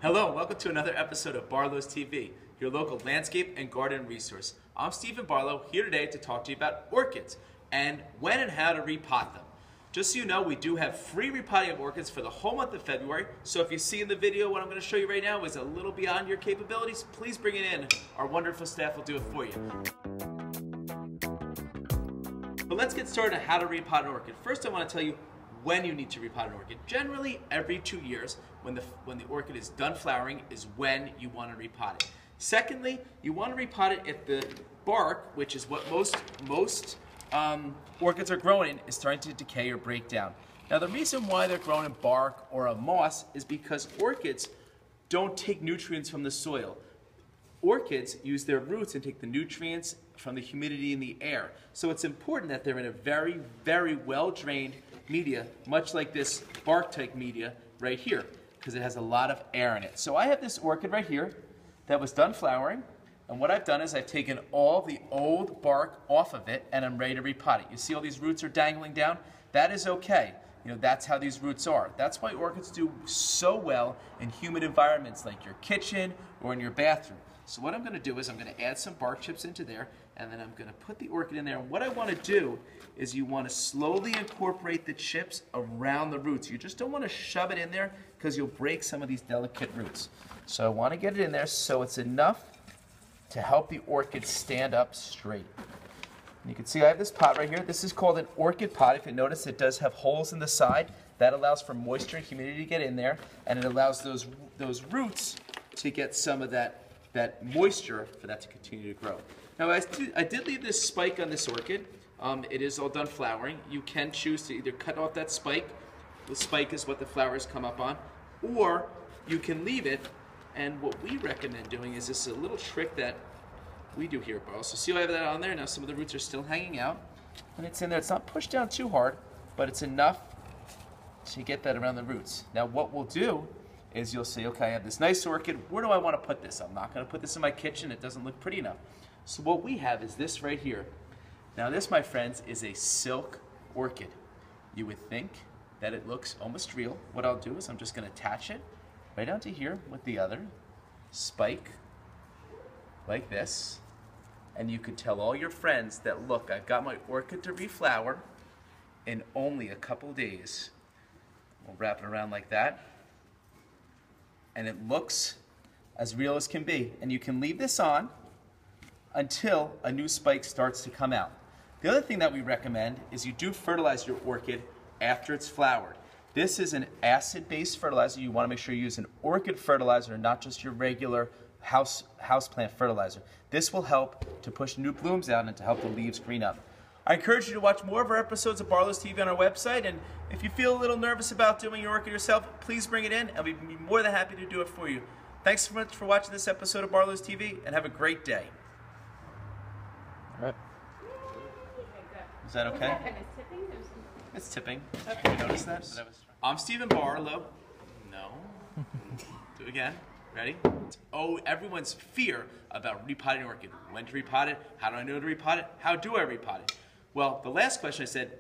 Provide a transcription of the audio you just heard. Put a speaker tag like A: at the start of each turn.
A: Hello and welcome to another episode of Barlow's TV, your local landscape and garden resource. I'm Stephen Barlow, here today to talk to you about orchids and when and how to repot them. Just so you know, we do have free repotting of orchids for the whole month of February, so if you see in the video what I'm going to show you right now is a little beyond your capabilities, please bring it in. Our wonderful staff will do it for you. But let's get started on how to repot an orchid. First, I want to tell you when you need to repot an orchid. Generally, every 2 years, when the orchid is done flowering, is when you want to repot it. Secondly, you want to repot it if the bark, which is what most orchids are growing in, is starting to decay or break down. Now, the reason why they're growing in bark or a moss is because orchids don't take nutrients from the soil. Orchids use their roots and take the nutrients from the humidity in the air. So it's important that they're in a very, very well-drained media, much like this bark-type media right here, because it has a lot of air in it. So I have this orchid right here that was done flowering, and what I've done is I've taken all the old bark off of it, and I'm ready to repot it. You see all these roots are dangling down? That is okay. You know, that's how these roots are. That's why orchids do so well in humid environments like your kitchen or in your bathroom. So what I'm going to do is I'm going to add some bark chips into there, and then I'm going to put the orchid in there. And what I want to do is you want to slowly incorporate the chips around the roots. You just don't want to shove it in there because you'll break some of these delicate roots. So I want to get it in there so it's enough to help the orchid stand up straight. And you can see I have this pot right here. This is called an orchid pot. If you notice, it does have holes in the side. That allows for moisture and humidity to get in there, and it allows those roots to get some of that moisture for that to continue to grow. Now, I did leave this spike on this orchid. It is all done flowering. You can choose to either cut off that spike. The spike is what the flowers come up on, or you can leave it. And what we recommend doing is this a little trick that we do here at Barlow. So see, I have that on there. Now some of the roots are still hanging out, and it's in there. It's not pushed down too hard, but it's enough to get that around the roots. Now what we'll do is you'll say, okay, I have this nice orchid. Where do I want to put this? I'm not going to put this in my kitchen. It doesn't look pretty enough. So what we have is this right here. Now this, my friends, is a silk orchid. You would think that it looks almost real. What I'll do is I'm just going to attach it right onto here with the other spike, like this. And you could tell all your friends that, look, I've got my orchid to reflower in only a couple days. We'll wrap it around like that. And it looks as real as can be. And you can leave this on until a new spike starts to come out. The other thing that we recommend is you do fertilize your orchid after it's flowered. This is an acid-based fertilizer. You want to make sure you use an orchid fertilizer, not just your regular houseplant fertilizer. This will help to push new blooms out and to help the leaves green up. I encourage you to watch more of our episodes of Barlow's TV on our website, and if you feel a little nervous about doing your orchid yourself, please bring it in, and we'd be more than happy to do it for you. Thanks so much for watching this episode of Barlow's TV, and have a great day. All right. Is that okay? It's tipping. Okay. You notice that? I'm Stephen Barlow. No. Do it again. Ready? Oh, everyone's fear about repotting an orchid. When to repot it? How do I know to repot it? How do I repot it? Well, the last question I said,